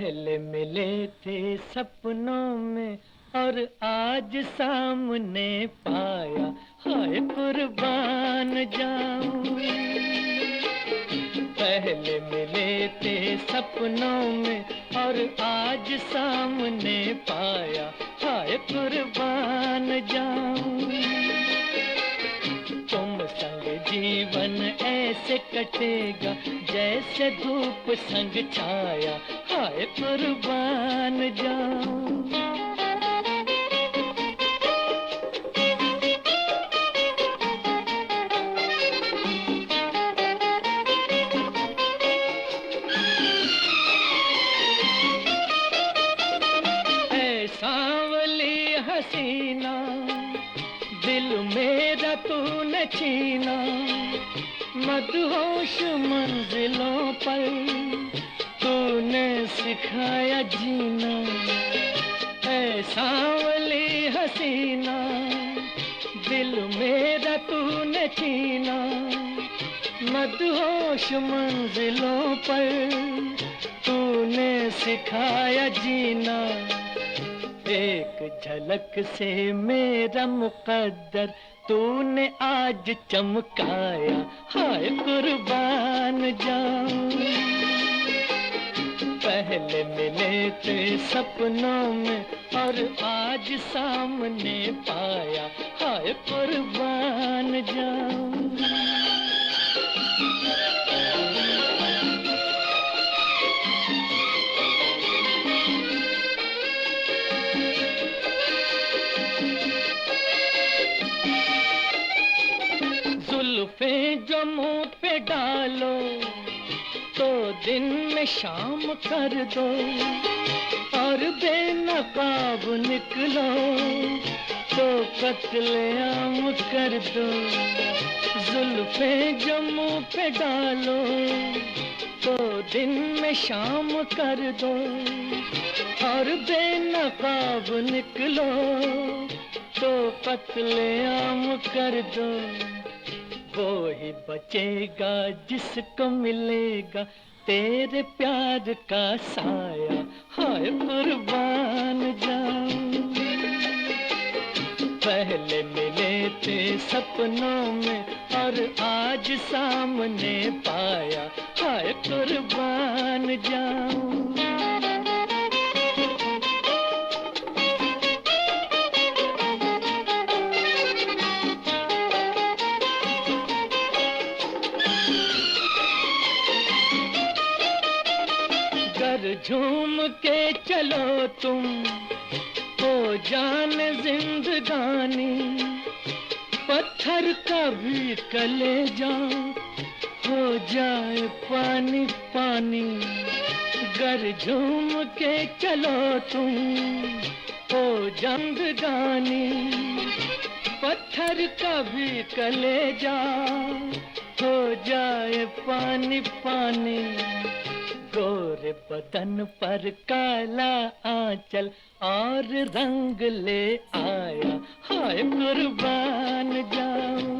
पहले मिले थे सपनों में और आज सामने पाया, हाय कुर्बान जाऊं। पहले मिले थे सपनों में और आज सामने पाया, हाय कुर्बान जाऊं। तुम संग जीवन ऐसे कटेगा जैसे धूप संग छाया, हाय कुर्बान जाऊं। ऐ सांवली हसीना दिल मेरा तूने छीना, मदहोश मंजिलों पर तूने सिखाया जीना। ऐ सांवली हसीना दिल मेरा तूने छीना, मदहोश मंजिलों पर तूने सिखाया जीना। एक झलक से मेरा मुकद्दर तूने आज चमकाया, हाय कुर्बान जाऊं। पहले मिले थे सपनों में और आज सामने पाया, हाय कुर्बान जाऊं। जुल्फे जो मुंह पे डालो तो दिन में शाम कर दो, और बेनकाब निकलो तो कत्लेआम कर दो। जुल्फे जो मुंह पे डालो तो दिन में शाम कर दो, और बेनकाब निकलो तो कत्लेआम कर दो। वो ही बचेगा जिसको मिलेगा तेरे प्यार का साया, हाय कुर्बान जाऊं। पहले मिले थे सपनों में और आज सामने पाया, हाय कुर्बान जाऊं। झूम के चलो तुम हो जान जिंदगानी, पत्थर का भी कलेजा हो जाए पानी पानी। गर झूम के चलो तुम हो जिंदगानी, पत्थर का भी कलेजा हो जाए पानी पानी। गोरे बदन पर काला आंचल और रंग ले आया, हाय कुर्बान जाऊं।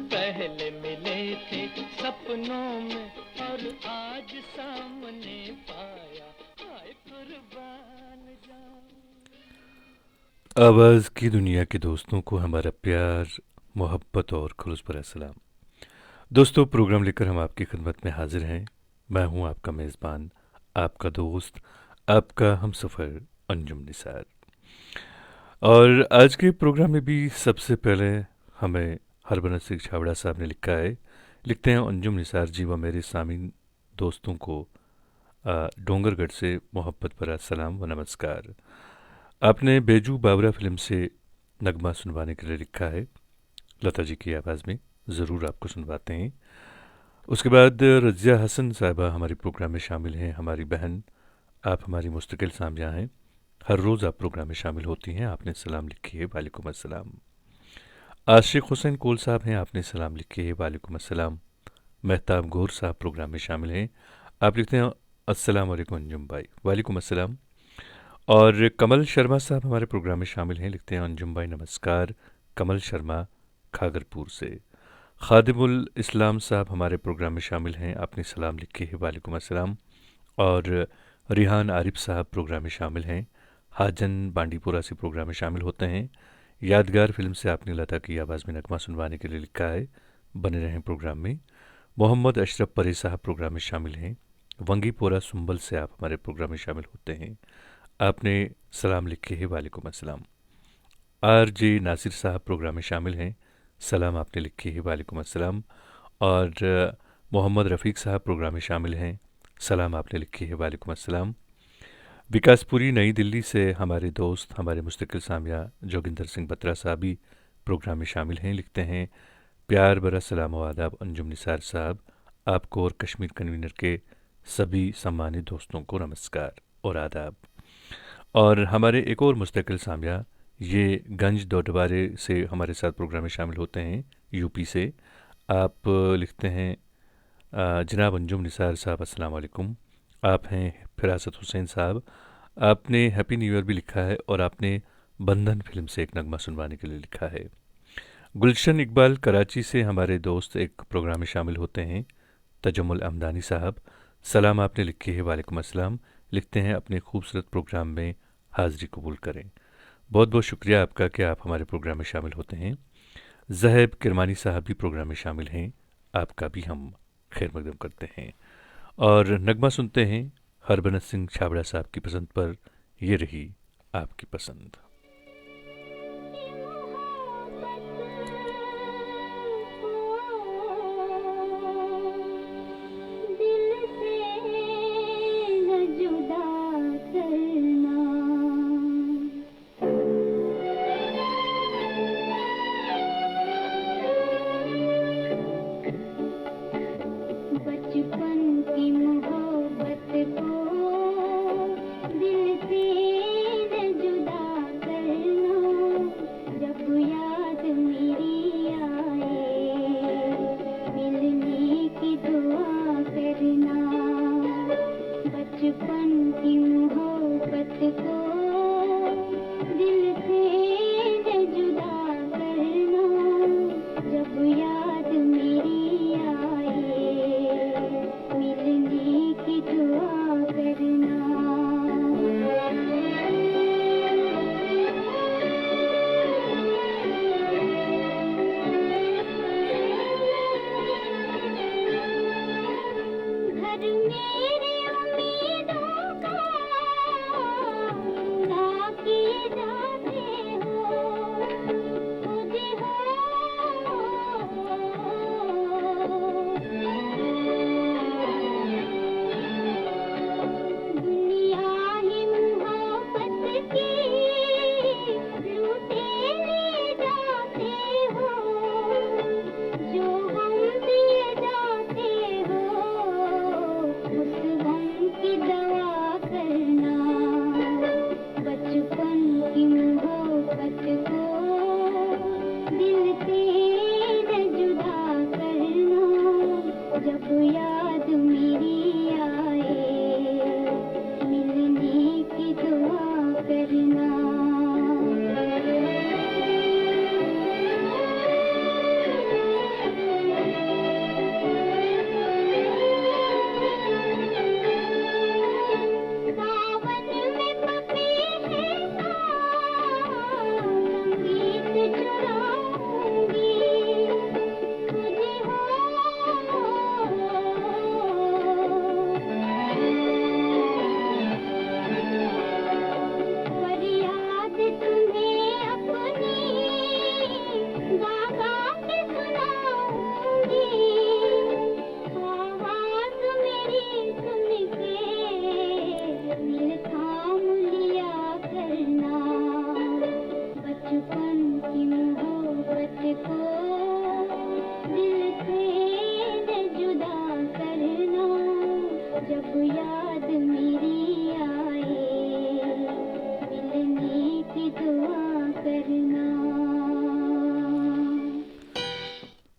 पहले मिले थे सपनों में और आज सामने पाया, हाय कुर्बान जाऊं। आवाज़ की दुनिया के दोस्तों को हमारा प्यार, मोहब्बत और खुलूस भरा सलाम। दोस्तों, प्रोग्राम लेकर हम आपकी खिदमत में हाजिर हैं। मैं हूं आपका मेज़बान, आपका दोस्त, आपका हमसफ़र अंजुम निसार। और आज के प्रोग्राम में भी सबसे पहले हमें हरबनस सिंह छाबड़ा साहब ने लिखते हैं अंजुम निसार जी व मेरे सामीन दोस्तों को डोंगरगढ़ से मोहब्बत भरा सलाम व नमस्कार। आपने बेजू बावरा फिल्म से नगमा सुनवाने के लिए लिखा है, लता जी की आवाज़ में, ज़रूर आपको सुनवाते हैं। उसके बाद रज़िया हसन साहिबा हमारे प्रोग्राम में शामिल हैं। हमारी बहन, आप हमारी मुस्तकिल सामजा हैं, हर रोज़ आप प्रोग्राम में शामिल होती हैं। आपने सलाम लिखी है, वालेकुम अस्सलाम। आशिक हुसैन कोल साहब हैं, आपने सलाम लिखी है, वालेकुम अस्सलाम। महताब गौर साहब प्रोग्राम में शामिल हैं, आप लिखते हैं अस्सलाम वालेकुम अंजुम भाई, वालेकुम अस्सलाम। और कमल शर्मा साहब हमारे प्रोग्राम में शामिल हैं, लिखते हैं अंजुम भाई नमस्कार, कमल शर्मा खागरपुर से। खादिमुल इस्लाम साहब हमारे प्रोग्राम में शामिल हैं, आपने सलाम लिखे है, वालेकुम अस्सलाम। और रिहान आरिफ साहब प्रोग्राम में शामिल हैं। हाजन बांडीपुरा से प्रोग्राम में शामिल होते हैं। यादगार फिल्म से आपने लता की आवाज़ में नगमा सुनवाने के लिए लिखा है। बने रहें प्रोग्राम में। मोहम्मद अशरफ परे साहब प्रोग्राम में शामिल हैं। वंगीपोरा सुंबल से आप हमारे प्रोग्राम में शामिल होते हैं। आपने सलाम लिखे है, वालेकुम अस्सलाम। आर जे नासिर साहब प्रोग्राम में शामिल हैं। सलाम आपने लिखे है, वालेकुम अस्सलाम। और मोहम्मद रफ़ीक साहब प्रोग्राम में शामिल हैं। सलाम आपने लिखी है, वालेकुम अस्सलाम। विकासपुरी नई दिल्ली से हमारे दोस्त, हमारे मुस्तकिल सामिया जोगिंदर सिंह बत्रा साहब भी प्रोग्राम में शामिल हैं। लिखते हैं, प्यार भरा सलाम व आदाब अंजुम निसार साहब, आपको और कश्मीर कन्वीनर के सभी सम्मानित दोस्तों को नमस्कार और आदाब। और हमारे एक और मुस्तकिल सामिया ये गंज दोडबारे से हमारे साथ प्रोग्राम में शामिल होते हैं, यूपी से। आप लिखते हैं, जनाब अंजुम निसार साहब अस्सलाम वालेकुम। आप हैं फिरासत हुसैन साहब। आपने हैप्पी न्यू ईयर भी लिखा है और आपने बंधन फिल्म से एक नगमा सुनवाने के लिए लिखा है। गुलशन इकबाल कराची से हमारे दोस्त एक प्रोग्राम में शामिल होते हैं, तजम्मुल अमदानी साहब। सलाम आपने लिखी है, वालेकुम अस्सलाम। लिखते हैं, अपने खूबसूरत प्रोग्राम में हाज़िरी कबूल करें। बहुत बहुत शुक्रिया आपका कि आप हमारे प्रोग्राम में शामिल होते हैं। जहैब किरमानी साहब भी प्रोग्राम में शामिल हैं। आपका भी हम खैर मकदम करते हैं और नगमा सुनते हैं हरबनत सिंह छाबड़ा साहब की पसंद पर। ये रही आपकी पसंद।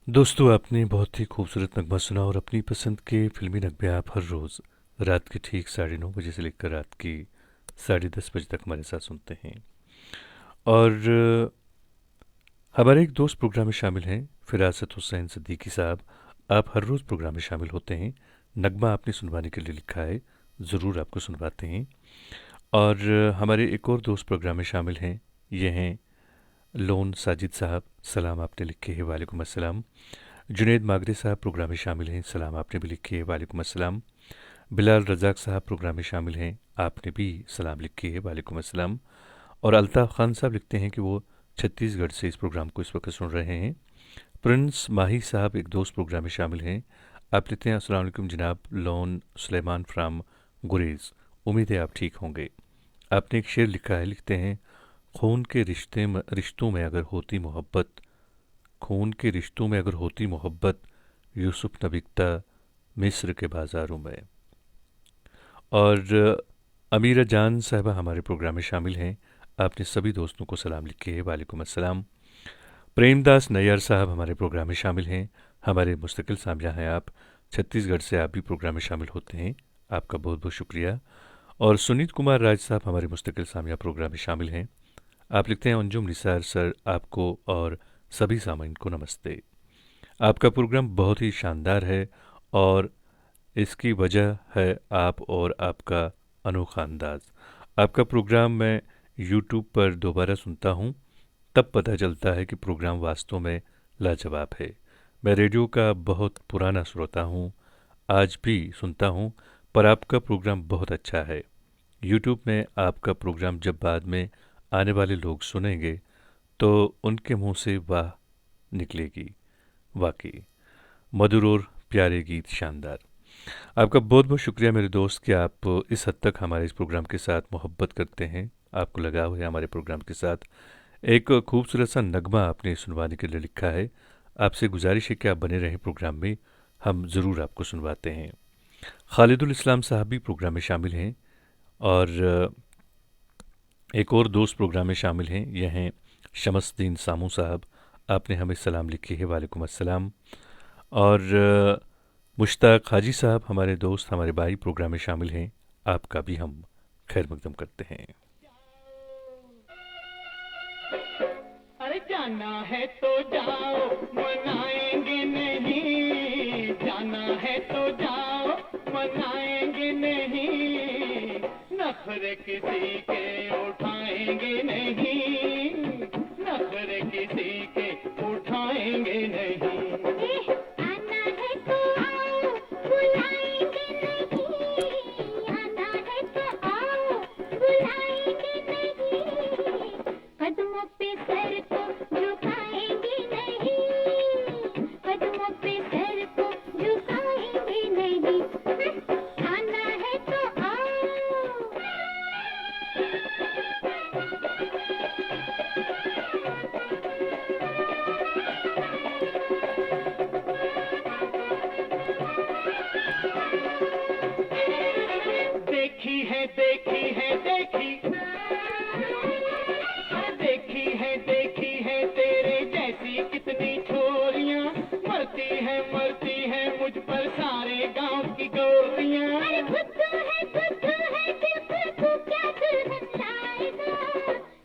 दोस्तों, आपने बहुत ही खूबसूरत नगमा सुना और अपनी पसंद के फिल्मी नगमे आप हर रोज़ रात के ठीक 9:30 बजे से लेकर रात की 10:30 बजे तक हमारे साथ सुनते हैं। और हमारे एक दोस्त प्रोग्राम में शामिल हैं, फिरासत हुसैन सिद्दीकी साहब। आप हर रोज़ प्रोग्राम में शामिल होते हैं। नगमा आपने सुनवाने के लिए लिखा है, ज़रूर आपको सुनवाते हैं। और हमारे एक और दोस्त प्रोग्राम में शामिल हैं, ये हैं लोन साजिद साहब, सलाम आपने लिखे है, वालेकुम अस्सलाम। जुनैद मागरे साहब प्रोग्राम में शामिल हैं, सलाम आपने भी लिखी है, वालेकुम अस्सलाम। बिलाल रज़ाक साहब प्रोग्राम में शामिल हैं, आपने भी सलाम लिखी है, वालेकुम अस्सलाम। और अल्ताफ़ खान साहब लिखते हैं कि वो छत्तीसगढ़ से इस प्रोग्राम को इस वक्त सुन रहे हैं। प्रिंस माही साहब एक दोस्त प्रोग्राम में शामिल हैं, आप लिखते हैं अस्सलाम वालेकुम जनाब लोन सुलेमान फ्राम गुरेज़, उम्मीद है आप ठीक होंगे। आपने एक शेर लिखा है, लिखते हैं खून के रिश्तों में अगर होती मोहब्बत, खून के रिश्तों में अगर होती मोहब्बत, यूसुफ न बिकता मिस्र के बाज़ारों में। और अमीरा जान साहबा हमारे प्रोग्राम में शामिल हैं, आपने सभी दोस्तों को सलाम लिखे है, वालेकुम अस्सलाम। प्रेमदास नैयर साहब हमारे प्रोग्राम में शामिल हैं, हमारे मुस्तकिल सामया हैं आप, छत्तीसगढ़ से आप भी प्रोग्राम में शामिल होते हैं, आपका बहुत बहुत शुक्रिया। और सुनीत कुमार राज साहब हमारे मुस्तकिल सामया प्रोग्राम में शामिल हैं, आप लिखते हैं अंजुम निसार सर, आपको और सभी सामीन को नमस्ते। आपका प्रोग्राम बहुत ही शानदार है और इसकी वजह है आप और आपका अनोखा अंदाज। आपका प्रोग्राम मैं यूट्यूब पर दोबारा सुनता हूँ, तब पता चलता है कि प्रोग्राम वास्तव में लाजवाब है। मैं रेडियो का बहुत पुराना श्रोता हूँ, आज भी सुनता हूँ, पर आपका प्रोग्राम बहुत अच्छा है। यूट्यूब में आपका प्रोग्राम जब बाद में आने वाले लोग सुनेंगे तो उनके मुंह से वाह निकलेगी। वाकई मधुर और प्यारे गीत, शानदार। आपका बहुत बहुत शुक्रिया मेरे दोस्त कि आप इस हद तक हमारे इस प्रोग्राम के साथ मोहब्बत करते हैं, आपको लगाव है हमारे प्रोग्राम के साथ। एक खूबसूरत सा नगमा आपने सुनवाने के लिए लिखा है, आपसे गुजारिश है कि आप बने रहें प्रोग्राम में, हम ज़रूर आपको सुनवाते हैं। खालिदुल इस्लाम साहब भी प्रोग्राम में शामिल हैं और एक और दोस्त प्रोग्राम में शामिल हैं, यह हैं शमसदीन सामू साहब, आपने हमें सलाम लिखी है, वालेकुम अस्सलाम। और मुश्ताक हाजी साहब हमारे दोस्त, हमारे भाई प्रोग्राम में शामिल हैं, आपका भी हम खैर मकदम करते हैं। अरे जाना है तो जाओ, मनाएंगे नहीं, जाना है तो जाओ, मनाएंगे नहीं, नखरे किसी के उठाएंगे नहीं, नखरे किसी के उठाएंगे नहीं। आना है तो आओ, बुलाएंगे नहीं, आना है तो आओ, बुलाएंगे नहीं, कदमों पे सर को झुकाएंगे नहीं, कदमों पे सर को झुकाएंगे नहीं, आना है तो आओ। देखी है देखी है देखी, देखी है तेरे जैसी कितनी छोरियां, मरती है मुझ पर सारे गांव की गोरियां। अरे बुद्धू है दिल पे तू क्या दुल्हन लाएगा,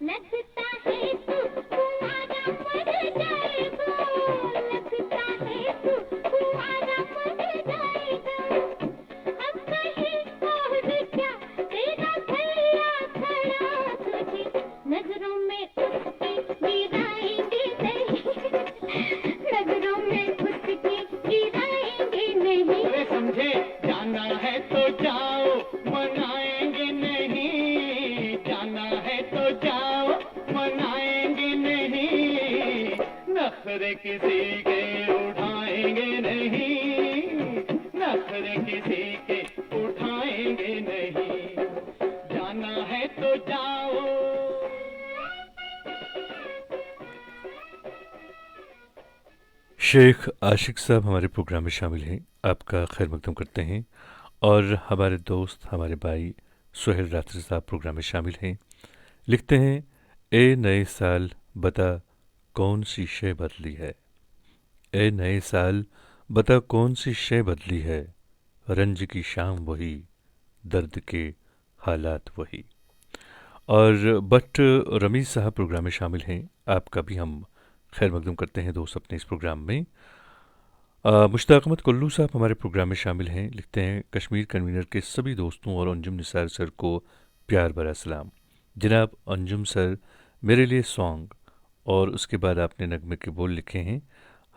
लगता है तू कुंवारा मर जाएगा, लगता है तू कुंवारा मर जाएगा। अब कहीं और क्या तेरा भैया खड़ा तुझे नजरों में उसकी गिराएंगे नहीं, नजरों में उसकी गिराएंगे नहीं। अरे समझे, जाना है तो जाओ, मनाएंगे नहीं, जाना है तो जाओ, मनाएंगे नहीं, नखरे किसी के उठाएंगे नहीं, नखरे किसी के उठाएंगे नहीं, जाना है तो जाओ। शेख आशिक साहब हमारे प्रोग्राम में शामिल हैं, आपका खैर मकदम करते हैं। और हमारे दोस्त, हमारे भाई सुहेल रात्रि साहब प्रोग्राम में शामिल हैं, लिखते हैं ए नए साल बता कौन सी शय बदली है, ए नए साल बता कौन सी शय बदली है, रंज की शाम वही, दर्द के हालात वही। और बट रमीज साहब प्रोग्राम में शामिल हैं, आपका भी हम खैर मकदम करते हैं दोस्त अपने इस प्रोग्राम में। मुश्ताक अहमद कुल्लू साहब हमारे प्रोग्राम में शामिल हैं। लिखते हैं कश्मीर कन्वीनर के सभी दोस्तों और अंजुम निसार सर को प्यार भरा सलाम। जनाब अंजुम सर, मेरे लिए सॉन्ग, और उसके बाद आपने नगमे के बोल लिखे हैं।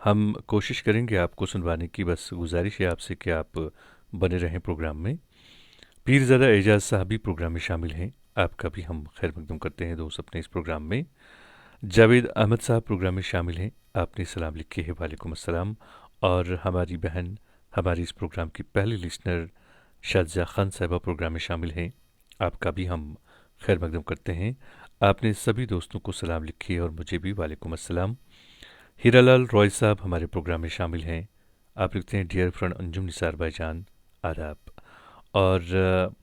हम कोशिश करेंगे आपको सुनवाने की, बस गुजारिश है आपसे कि आप बने रहें प्रोग्राम में। पीरज़ादा एजाज साहब भी प्रोग्राम में शामिल हैं, आपका भी हम खैर मकदम करते हैं दोस्त अपने इस प्रोग्राम में। जावेद अहमद साहब प्रोग्राम में शामिल हैं, आपने सलाम लिखे है, वालेकुम अस्सलाम। और हमारी बहन, हमारी इस प्रोग्राम की पहली लिसनर शाज़ा खान साहिबा प्रोग्राम में शामिल हैं, आपका भी हम खैर मकदम करते हैं। आपने सभी दोस्तों को सलाम लिखी है और मुझे भी वालेकुम अस्सलाम। हीरालाल रॉय साहब हमारे प्रोग्राम में शामिल हैं, आप लिखते हैं डियर फ्रेंड अंजुम निसार भाईजान आदाब। और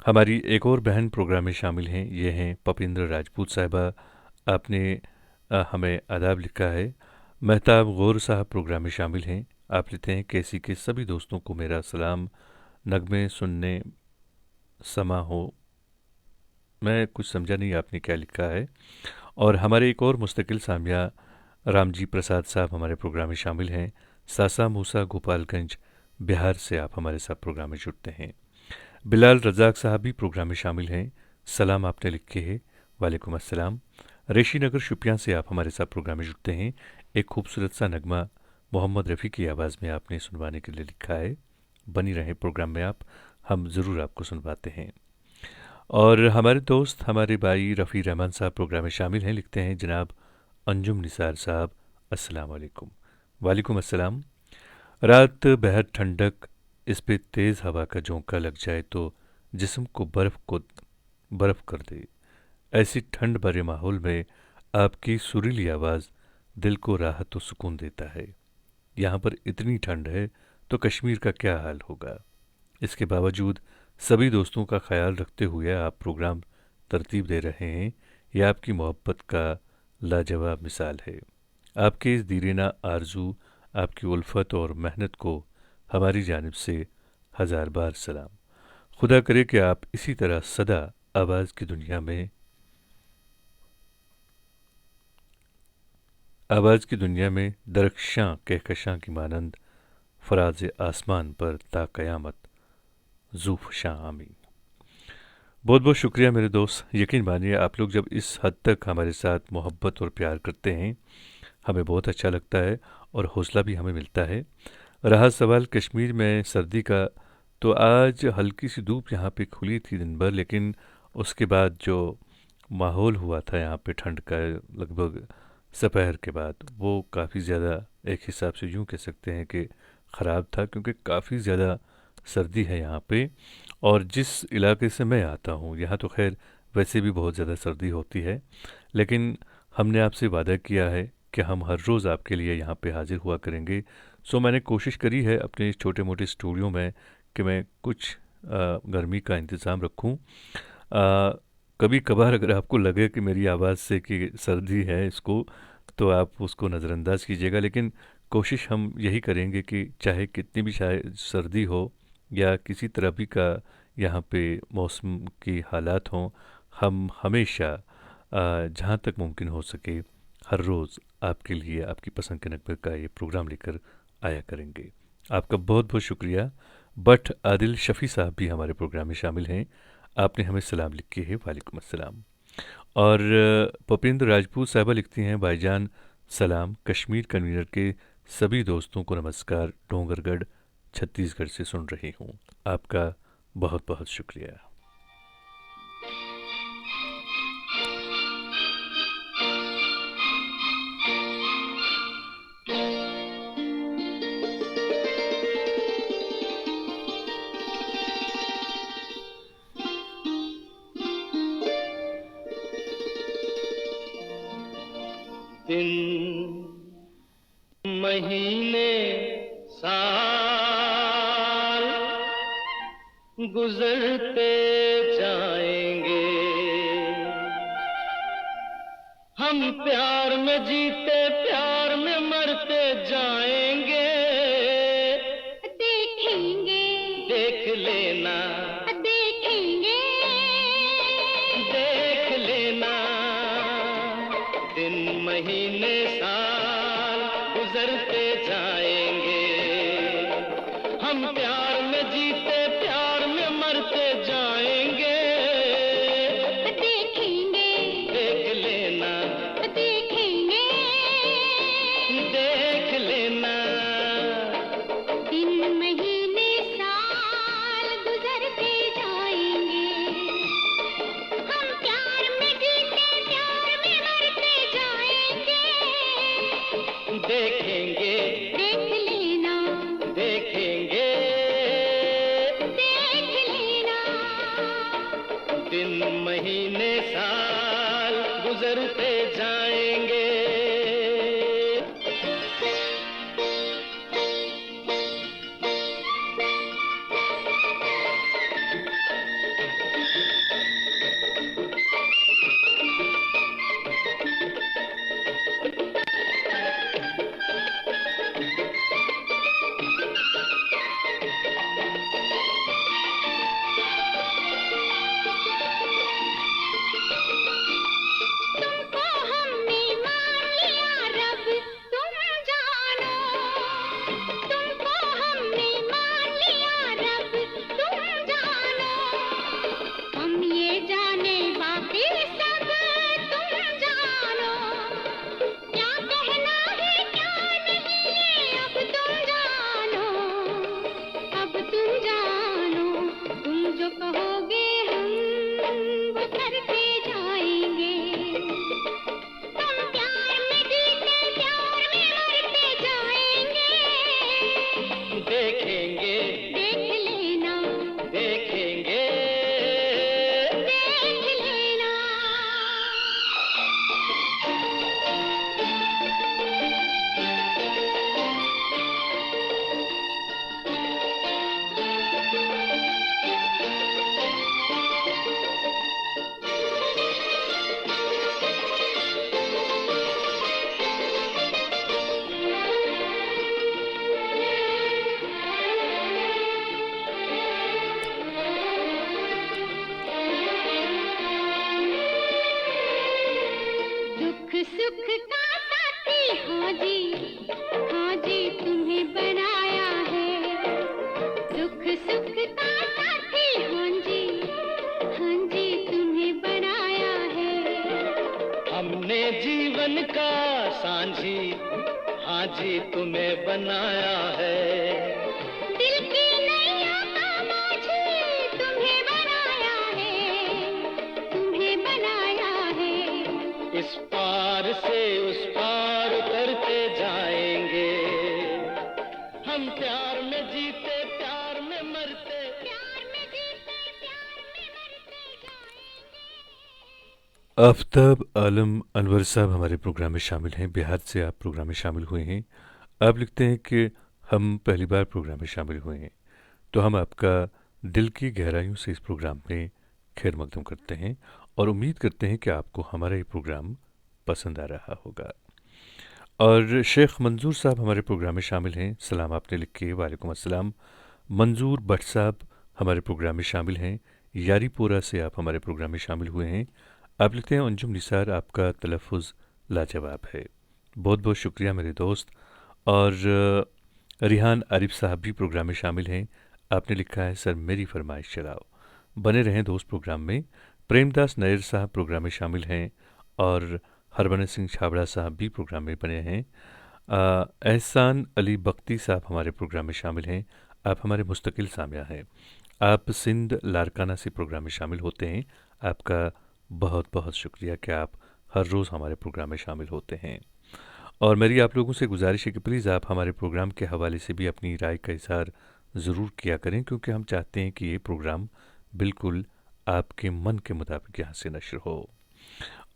हमारी एक और बहन प्रोग्राम में शामिल हैं, ये हैं पपिंद्र राजपूत साहिबा, आपने हमें आदाब लिखा है। महताब गौर साहब प्रोग्राम में शामिल हैं, आप लिखते हैं केसी के सभी दोस्तों को मेरा सलाम, नगमे सुनने समा हो। मैं कुछ समझा नहीं आपने क्या लिखा है। और हमारे एक और मुस्तकिल सामिया रामजी प्रसाद साहब हमारे प्रोग्राम में शामिल हैं, सासा मूसा गोपालगंज बिहार से आप हमारे साथ प्रोग्राम में जुड़ते हैं। बिलाल रज़ाक साहब भी प्रोग्राम में शामिल हैं, सलाम आपने लिखे है, वालेकुम अस्सलाम। रेशी नगर शुपियाँ से आप हमारे साथ प्रोग्राम में जुड़ते हैं। एक खूबसूरत सा नगमा मोहम्मद रफ़ी की आवाज़ में आपने सुनवाने के लिए लिखा है, बनी रहे प्रोग्राम में आप, हम ज़रूर आपको सुनवाते हैं। और हमारे दोस्त, हमारे भाई रफ़ी रहमान साहब प्रोग्राम में शामिल हैं, लिखते हैं जनाब अंजुम निसार साहब अस्सलाम वालेकुम। वालेकुम अस्सलाम। रात बेहद ठंडक, इस पे तेज़ हवा का झोंका लग जाए तो जिस्म को बर्फ़ कर दे। ऐसी ठंड भरे माहौल में आपकी सुरीली आवाज़ दिल को राहत और सुकून देता है। यहाँ पर इतनी ठंड है तो कश्मीर का क्या हाल होगा। इसके बावजूद सभी दोस्तों का ख्याल रखते हुए आप प्रोग्राम तरतीब दे रहे हैं, यह आपकी मोहब्बत का लाजवाब मिसाल है। आपके इस दीरेना आरजू, आपकी उल्फत और मेहनत को हमारी जानिब से हज़ार बार सलाम। खुदा करे कि आप इसी तरह सदा आवाज़ की दुनिया में दरख्शां कहकशां की मानंद फराज आसमान पर ता क़यामत ज़ूफ़शां आमीन। बहुत बहुत शुक्रिया मेरे दोस्त। यकीन मानिए आप लोग जब इस हद तक हमारे साथ मोहब्बत और प्यार करते हैं, हमें बहुत अच्छा लगता है और हौसला भी हमें मिलता है। रहा सवाल कश्मीर में सर्दी का, तो आज हल्की सी धूप यहाँ पे खुली थी दिन भर, लेकिन उसके बाद जो माहौल हुआ था यहाँ पे ठंड का लगभग दोपहर के बाद, वो काफ़ी ज़्यादा एक हिसाब से यूँ कह सकते हैं कि ख़राब था, क्योंकि काफ़ी ज़्यादा सर्दी है यहाँ पे। और जिस इलाके से मैं आता हूँ यहाँ तो खैर वैसे भी बहुत ज़्यादा सर्दी होती है, लेकिन हमने आपसे वादा किया है कि हम हर रोज़ आपके लिए यहाँ पे हाज़िर हुआ करेंगे। सो मैंने कोशिश करी है अपने छोटे मोटे स्टूडियो में कि मैं कुछ गर्मी का इंतज़ाम रखूँ। कभी कभार अगर आपको लगे कि मेरी आवाज़ से कि सर्दी है इसको, तो आप उसको नज़रअंदाज कीजिएगा, लेकिन कोशिश हम यही करेंगे कि चाहे कितनी भी शायद सर्दी हो या किसी तरह भी का यहाँ पे मौसम की हालात हों, हम हमेशा जहाँ तक मुमकिन हो सके हर रोज़ आपके लिए आपकी पसंद के नगमे का ये प्रोग्राम लेकर आया करेंगे। आपका बहुत बहुत शुक्रिया। बट आदिल शफ़ी साहब भी हमारे प्रोग्राम में शामिल हैं, आपने हमें सलाम लिखे है, वालेकुम अस्सलाम। और पपिंद्र राजपूत साहबा लिखती हैं भाईजान सलाम, कश्मीर कन्वीनर के सभी दोस्तों को नमस्कार, डोंगरगढ़ छत्तीसगढ़ से सुन रही हूँ। आपका बहुत बहुत शुक्रिया। दिन महीने साल गुजरते जाएंगे, हम प्यार में जीते प्यार में मरते जाएंगे। देखेंगे, देख लेना, देखेंगे, देख लेना, दिन महीने साल गुजरते जाएंगे। हम प्यार में जीते प्यार में मरते जाएंगे। देखेंगे, देख लेना, देखेंगे, देख लेना। दिन महीने साल गुजरते जाएंगे। हम प्यार में जीते प्यार में मरते जाएंगे। देखेंगे, देख लेना, देखेंगे, देख लेना। दिन महीने साल गुजरते जाएंगे। तुमको हमने मान लिया रब, तुम जानो। तुमको हमने मान लिया रब, तुम जानो। हम ये जाने बाकी सब तुम जानो। क्या कहना है क्या नहीं ये अब तुम जानो। अब तुम जानो, तुम जो कहोगे हम वो करते जाएंगे। हम प्यार में जीते प्यार में मरते जाएंगे। देखेंगे, देख लेना, देखेंगे, देख लेना। दुख सुख का साथी, हाँ जी, हाँ जी तुम्हें बनाया है। दुख सुख का साथी, हाँ जी, हाँ जी तुम्हें बनाया है। हमने जीवन का सांझी, हाँ जी तुम्हें बनाया है। दिल की नैया का माझी तुम्हें बनाया है, तुम्हें बनाया है। इस पार से उस पार उतरते जाएंगे। हम प्यार में जीते प्यार में मरते। प्यार में जीते प्यार में मरते जाएंगे। आफ्ताब आलम अनवर साहब हमारे प्रोग्राम में शामिल हैं। बिहार से आप प्रोग्राम में शामिल हुए हैं। आप लिखते हैं कि हम पहली बार प्रोग्राम में शामिल हुए हैं, तो हम आपका दिल की गहराइयों से इस प्रोग्राम में खैर मकदम करते हैं और उम्मीद करते हैं कि आपको हमारा ये प्रोग्राम पसंद आ रहा होगा। और शेख मंजूर साहब हमारे प्रोग्राम में शामिल हैं। सलाम आपने लिखे, वालेकुम अस्सलाम। मंजूर भट्ट साहब हमारे प्रोग्राम में शामिल हैं। यारीपोरा से आप हमारे प्रोग्राम में शामिल हुए हैं। आप लिखते हैं अंजुम निसार, आपका तलफ़ुज़ लाजवाब है। बहुत बहुत शुक्रिया मेरे दोस्त। और रिहान आरिफ साहब भी प्रोग्राम में शामिल हैं। आपने लिखा है सर मेरी फरमाइश चलाओ। बने रहें दोस्त प्रोग्राम में। प्रेमदास नायर साहब प्रोग्राम में शामिल हैं और हरबंस सिंह छाबड़ा साहब भी प्रोग्राम में बने हैं। एहसान अली बख्ती साहब हमारे प्रोग्राम में शामिल हैं। आप हमारे मुस्तकिल सामिया हैं। आप सिंध लारकाना से प्रोग्राम में शामिल होते हैं। आपका बहुत बहुत शुक्रिया कि आप हर रोज़ हमारे प्रोग्राम में शामिल होते हैं। और मेरी आप लोगों से गुजारिश है कि प्लीज़ आप हमारे प्रोग्राम के हवाले से भी अपनी राय का इज़हार ज़रूर किया करें, क्योंकि हम चाहते हैं कि ये प्रोग्राम बिल्कुल आपके मन के मुताबिक यहाँ से नश्र हो।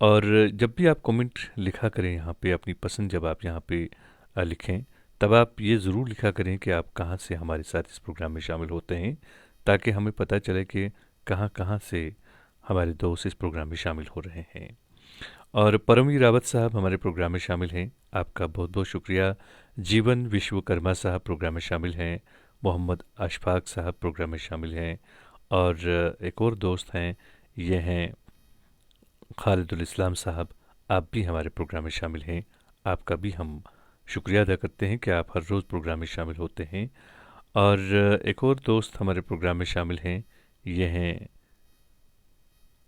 और जब भी आप कमेंट लिखा करें यहाँ पे, अपनी पसंद जब आप यहाँ पे लिखें, तब आप ये ज़रूर लिखा करें कि आप कहाँ से हमारे साथ इस प्रोग्राम में शामिल होते हैं, ताकि हमें पता चले कि कहाँ कहाँ से हमारे दोस्त इस प्रोग्राम में शामिल हो रहे हैं। और परमवीर रावत साहब हमारे प्रोग्राम में शामिल हैं। आपका बहुत बहुत शुक्रिया। जीवन विश्वकर्मा साहब प्रोग्राम में शामिल हैं। मोहम्मद अशफाक साहब प्रोग्राम में शामिल हैं। और एक और दोस्त हैं, ये हैं खालिदुल इस्लाम साहब। आप भी हमारे प्रोग्राम में शामिल हैं। आपका भी हम शुक्रिया अदा करते हैं कि आप हर रोज़ प्रोग्राम में शामिल होते हैं। और एक और दोस्त हमारे प्रोग्राम में शामिल हैं, ये हैं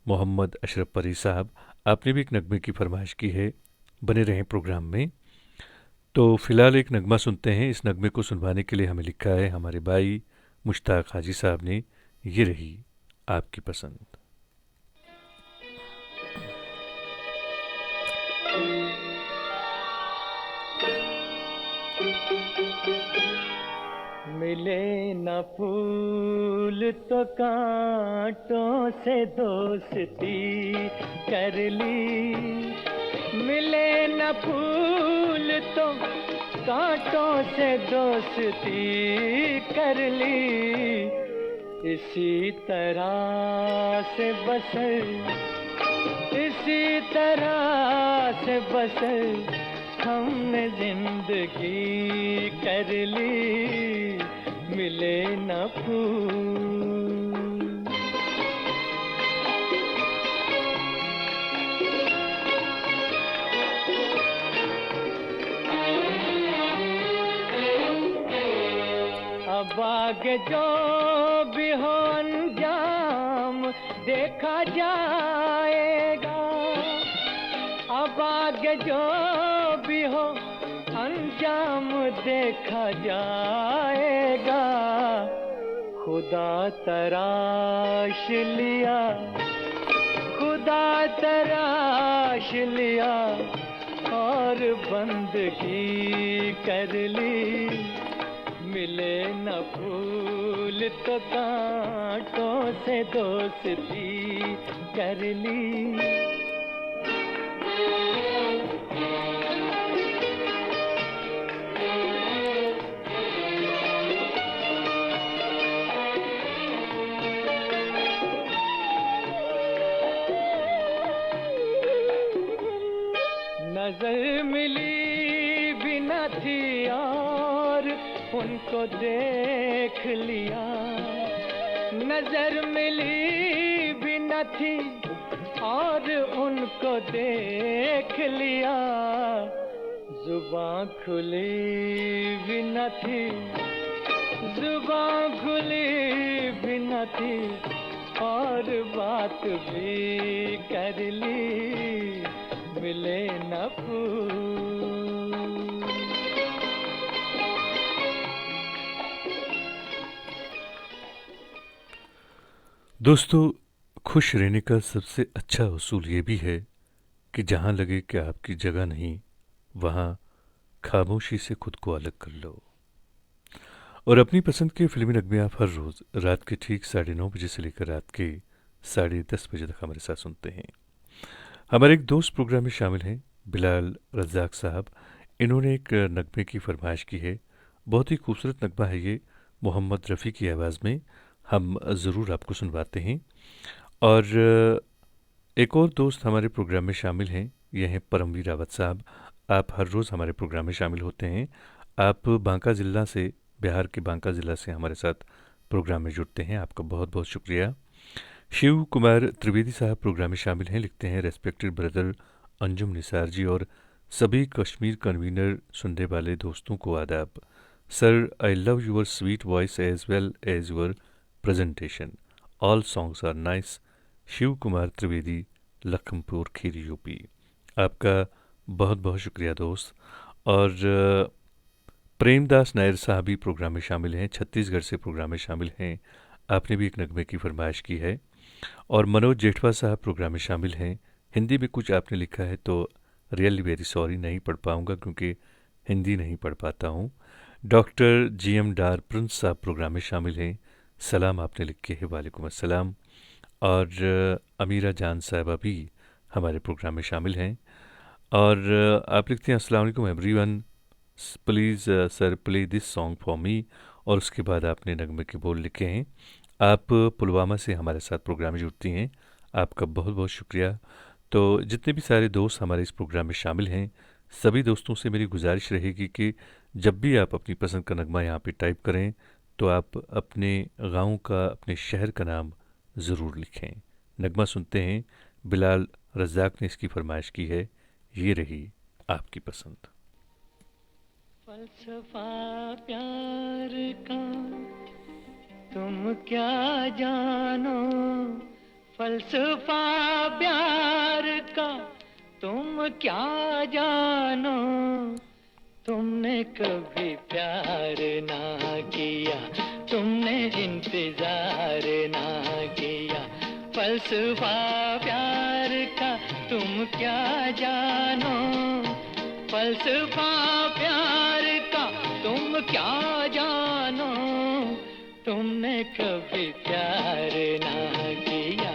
मोहम्मद अशरफ परी साहब। आपने भी एक नगमे की फरमाइश की है, बने रहें प्रोग्राम में। तो फ़िलहाल एक नगमा सुनते हैं। इस नगमे को सुनवाने के लिए हमें लिखा है हमारे भाई मुश्ताक हाजी साहब ने। ये रही आपकी पसंद। मिले न फूल तो कांटों से दोस्ती कर ली, मिले न फूल तो कांटों से दोस्ती कर ली। इसी तरह से बसर, इसी तरह से बसर हमने जिंदगी कर ली, मिले न फूल। अब आगे जो भी हो अंजाम देखा जाएगा, अब आगे जो भी हो अंजाम देखा जाएगा। खुदा तराश लिया, खुदा तराश लिया और बंदगी कर ली, मिले न फूल तो कांटों से दोस्ती कर ली। नजर मिली भी न थी और उनको देख लिया, नजर मिली भी न थी और उनको देख लिया। जुबां खुली भी न थी, जुबां खुली भी न थी और बात भी कर ली, मिले न फूल। दोस्तों, खुश रहने का सबसे अच्छा उसूल ये भी है कि जहाँ लगे कि आपकी जगह नहीं, वहाँ खामोशी से खुद को अलग कर लो। और अपनी पसंद के फिल्मी नगमे आप हर रोज़ रात के ठीक 9:30 बजे से लेकर रात के 10:30 बजे तक हमारे साथ सुनते हैं। हमारे एक दोस्त प्रोग्राम में शामिल हैं, बिलाल रज़ाक साहब। इन्होंने एक नगमे की फरमाइश की है। बहुत ही खूबसूरत नगमा है ये, मोहम्मद रफ़ी की आवाज़ में। हम ज़रूर आपको सुनवाते हैं। और एक और दोस्त हमारे प्रोग्राम में शामिल हैं, ये हैं परमवीर रावत साहब। आप हर रोज़ हमारे प्रोग्राम में शामिल होते हैं। आप बांका ज़िला से, बिहार के बांका ज़िला से हमारे साथ प्रोग्राम में जुड़ते हैं। आपका बहुत बहुत शुक्रिया। शिव कुमार त्रिवेदी साहब प्रोग्राम में शामिल हैं। लिखते हैं, रेस्पेक्टेड ब्रदर अंजुम निसार जी और सभी कश्मीर कन्वीनर सुनने वाले दोस्तों को आदाब। Sir, I love your sweet voice as well as your presentation. All songs are nice. Shiv Kumar Trivedi, Lakhanpur Kheri, UP. आपका बहुत बहुत शुक्रिया दोस्त। और प्रेमदास नायर साहब भी प्रोग्राम में शामिल हैं, छत्तीसगढ़ से प्रोग्राम में शामिल हैं। आपने भी एक नगमे की फरमाइश की है। और मनोज जेठवा साहब प्रोग्राम में शामिल हैं। हिंदी में कुछ आपने लिखा है तो रियली वेरी सॉरी, नहीं पढ़ पाऊँगा क्योंकि हिंदी नहीं पढ़ पाता हूँ। डॉक्टर GM डार प्रिंस साहब प्रोग्राम में शामिल हैं। सलाम आपने लिखे है, वालेकुम अस्सलाम। और अमीरा जान साहबा भी हमारे प्रोग्राम में शामिल हैं। और आप लिखते हैं, अस्सलाम वालेकुम everyone, please sir play this song for me. और उसके बाद आपने नगमे के बोल लिखे हैं। आप पुलवामा से हमारे साथ प्रोग्राम में जुड़ती हैं, आपका बहुत बहुत शुक्रिया। तो जितने भी सारे दोस्त हमारे इस प्रोग्राम में शामिल हैं, सभी दोस्तों से मेरी गुजारिश रहेगी कि जब भी आप अपनी पसंद का नगमा यहाँ पे टाइप करें तो आप अपने गांव का, अपने शहर का नाम ज़रूर लिखें। नगमा सुनते हैं, बिलाल रज़ाक ने इसकी फरमाइश की है। ये रही आपकी पसंद। फलसफा प्यार का क्या जानो फलसफा प्यार का, तुम क्या जानो, तुमने कभी प्यार ना किया, तुमने इंतजार ना किया, फलसफा प्यार का तुम क्या जानो, फलसफा प्यार का तुम क्या जानो, तुमने कभी प्यार ना किया,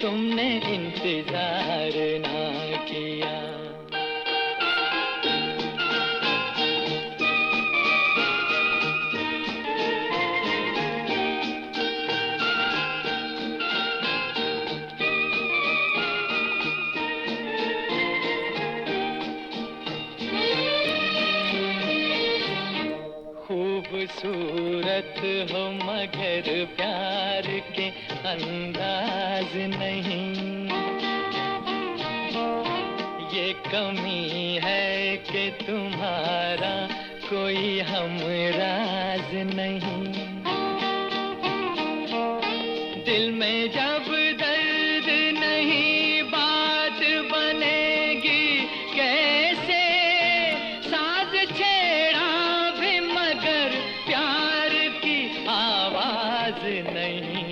तुमने इंतजार ना किया। खूबसूरत हो मगर प्यार के अंदाज नहीं, ये कमी है कि तुम्हारा कोई हमराज नहीं। दिल में जब दर्द नहीं बात बनेगी कैसे, साज छेड़ा भी मगर प्यार की आवाज नहीं।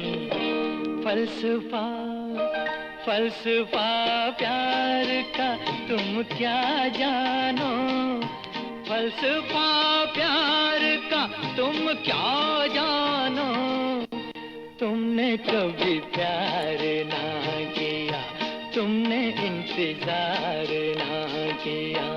फलसफा फलसफा प्यार का तुम क्या जानो, फलसफा प्यार का तुम क्या जानो, तुमने कभी प्यार ना किया, तुमने इंतजार ना किया।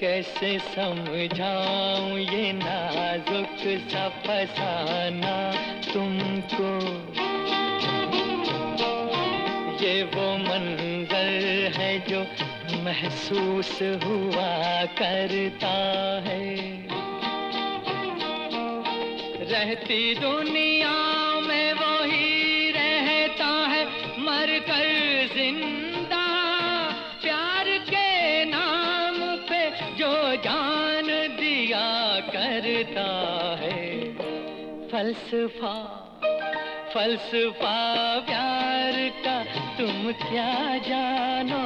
कैसे समझाऊं ये नाजुक सा फसाना तुमको, ये वो मंजर है जो महसूस हुआ करता है। रहती दुनिया में वही रहता है मर कर जिंदा, प्यार के नाम पे जो जान दिया करता है। फलसफा फलसफा प्यार का तुम क्या जानो,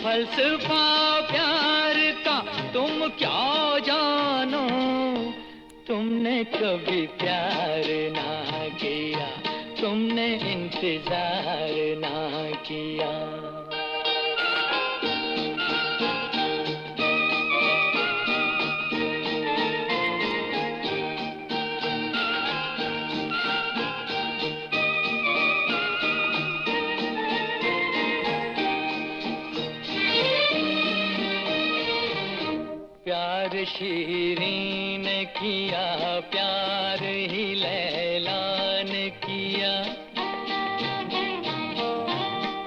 फलसफा प्यार का तुम क्या जानो, तुमने कभी प्यार ना किया, तुमने इंतजार ना किया। प्यार शीरीं ने किया, प्यार ही लैला ने किया,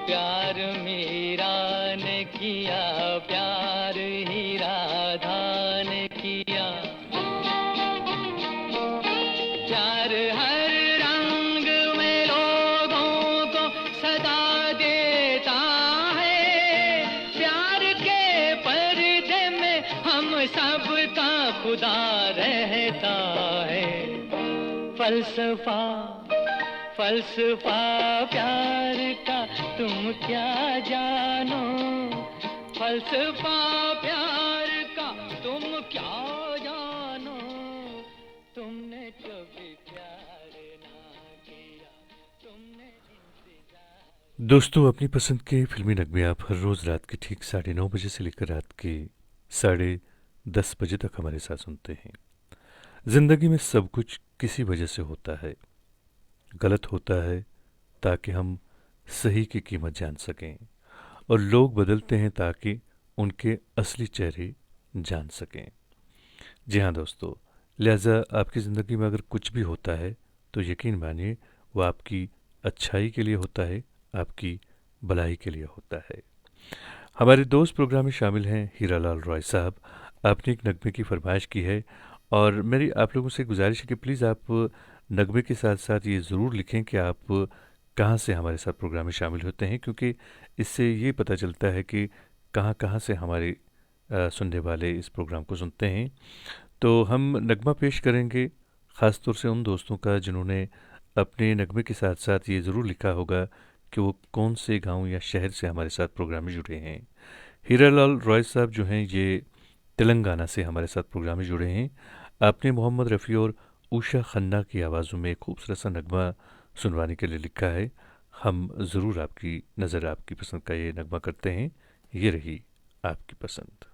प्यार मीरा ने किया, प्यार ही राधा ने किया। प्यार हर रंग में लोगों को सदा देता है, प्यार के पर्दे में हम सबका खुदा रहता है। फलसफा फलसफा प्यार का तुम क्या जानो, फलसफा प्यार का तुम क्या जानो, तुमने कभी प्यार ना किया, तुमने इंतजार। दोस्तों, अपनी पसंद के फिल्मी नगमे आप हर रोज़ रात के ठीक 9:30 बजे से लेकर रात के 10:30 बजे तक हमारे साथ सुनते हैं। ज़िंदगी में सब कुछ किसी वजह से होता है, गलत होता है ताकि हम सही की कीमत जान सकें, और लोग बदलते हैं ताकि उनके असली चेहरे जान सकें। जी हाँ दोस्तों, लिहाजा आपकी ज़िंदगी में अगर कुछ भी होता है तो यकीन मानिए वो आपकी अच्छाई के लिए होता है, आपकी भलाई के लिए होता है। हमारे दोस्त प्रोग्राम में शामिल हैं हीरालाल रॉय साहब। आपने एक नगमे की फरमाइश की है और मेरी आप लोगों से गुजारिश है कि प्लीज़ आप नगमे के साथ साथ ये ज़रूर लिखें कि आप कहाँ से हमारे साथ प्रोग्राम में शामिल होते हैं, क्योंकि इससे ये पता चलता है कि कहाँ कहाँ से हमारे सुनने वाले इस प्रोग्राम को सुनते हैं। तो हम नगमा पेश करेंगे ख़ास तौर से उन दोस्तों का जिन्होंने अपने नगमे के साथ साथ ये ज़रूर लिखा होगा कि वो कौन से गांव या शहर से हमारे साथ प्रोग्राम में जुड़े हैं। हीरालाल रॉय साहब जो हैं ये तेलंगाना से हमारे साथ प्रोग्राम में जुड़े हैं। आपने मोहम्मद रफ़ी और उषा खन्ना की आवाज़ों में एक खूबसूरत सा नगमा सुनवाने के लिए लिखा है। हम ज़रूर आपकी नज़र आपकी पसंद का ये नगमा करते हैं। ये रही आपकी पसंद।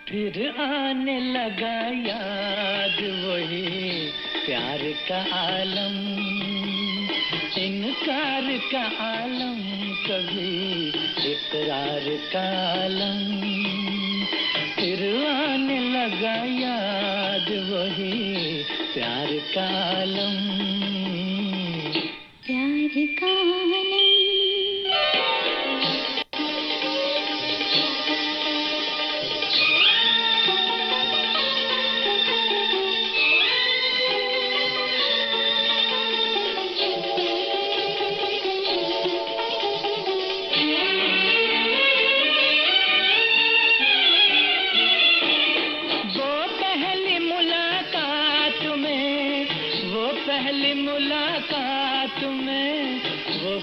फिर आने लगा याद वही प्यार का आलम, इनकार का आलम, कभी इकरार का आलम। फिर आने लगा याद वही प्यार का आलम, प्यार का आलम।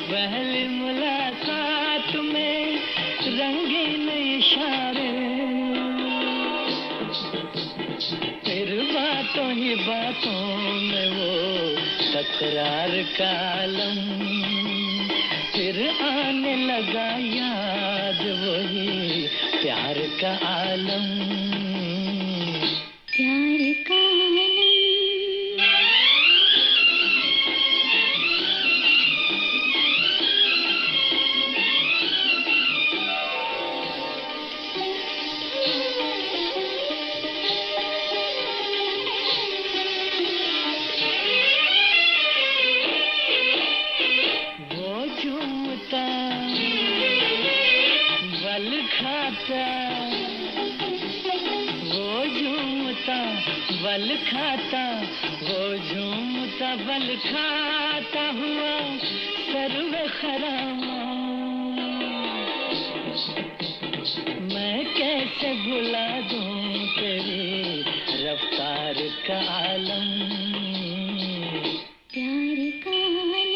पहली मुलाकात में रंगीन इशारे, फिर बातों ही बातों में वो तकरार का आलम। फिर आने लगा याद वही प्यार का आलम, प्यार का आलम। बल खाता वो झूमता, बल खाता हुआ सर्वे खरामा। मैं कैसे भुला दूं तेरी रफ्तार का आलम, प्यार का आलम।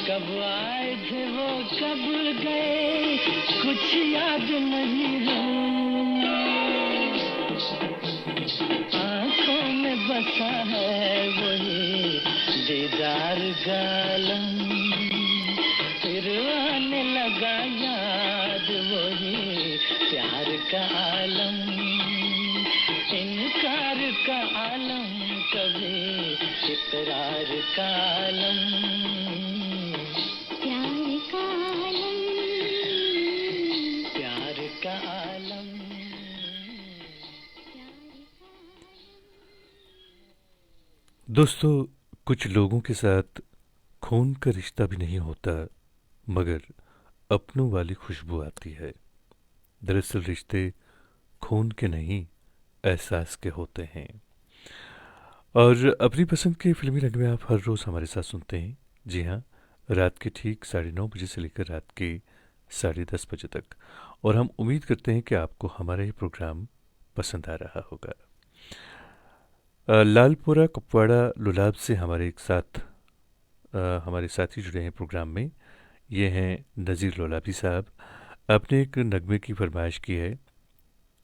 कब आए थे वो कब गए, कुछ याद नहीं है। आंखों में बसा है वही दीदार का आलम, फिर आने लगा याद वही प्यार का आलम, इनकार का आलम, कभी इकरार का आलम, प्यार का आलम, प्यार का आलम। दोस्तों, कुछ लोगों के साथ खून का रिश्ता भी नहीं होता, मगर अपनों वाली खुशबू आती है। दरअसल रिश्ते खून के नहीं, एहसास के होते हैं। और अपनी पसंद के फिल्मी रंग में आप हर रोज़ हमारे साथ सुनते हैं। जी हाँ, रात के ठीक 9:30 बजे से लेकर रात के 10:30 बजे तक, और हम उम्मीद करते हैं कि आपको हमारा ये प्रोग्राम पसंद आ रहा होगा। लालपुरा कुपवाड़ा लुलाब से हमारे एक साथ हमारे साथी जुड़े हैं प्रोग्राम में। ये हैं नज़ीर लोलाबी साहब। आपने एक नगमे की फरमाइश की है,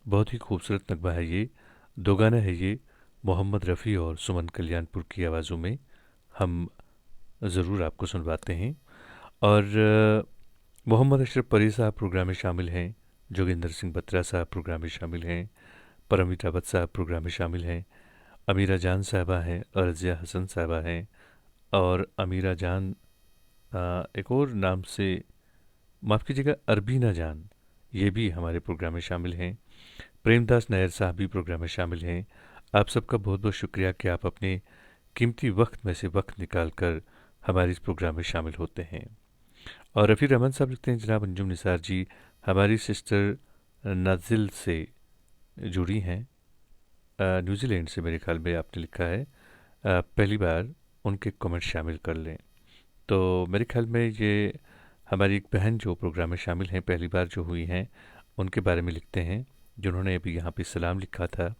बहुत ही खूबसूरत नगमा है ये, दो गाना है ये, मोहम्मद रफ़ी और सुमन कल्याणपुर की आवाज़ों में हम ज़रूर आपको सुनवाते हैं। और मोहम्मद अशरफ परी साहब प्रोग्राम में शामिल हैं, जोगिंदर सिंह बत्रा साहब प्रोग्राम में शामिल हैं, परमवीर रावत साहब प्रोग्राम में शामिल हैं, अमीरा जान साहबा हैं, अर्जिया हसन साहबा हैं, और अमीरा जान एक और नाम से, माफ़ कीजिएगा, अरबीना जान, ये भी हमारे प्रोग्राम में शामिल हैं। प्रेमदास नायर साहब भी प्रोग्राम में शामिल हैं। आप सबका बहुत बहुत शुक्रिया कि आप अपने कीमती वक्त में से वक्त निकाल कर हमारे इस प्रोग्राम में शामिल होते हैं। और रफ़ी रहमान साहब लिखते हैं, जनाब अंजुम निसार जी हमारी सिस्टर नाजिल से जुड़ी हैं, न्यूजीलैंड से मेरे ख्याल में आपने लिखा है, पहली बार उनके कमेंट शामिल कर लें। तो मेरे ख्याल में ये हमारी एक बहन जो प्रोग्राम में शामिल हैं, पहली बार जो हुई हैं, उनके बारे में लिखते हैं, जिन्होंने अभी यहाँ पे सलाम लिखा था।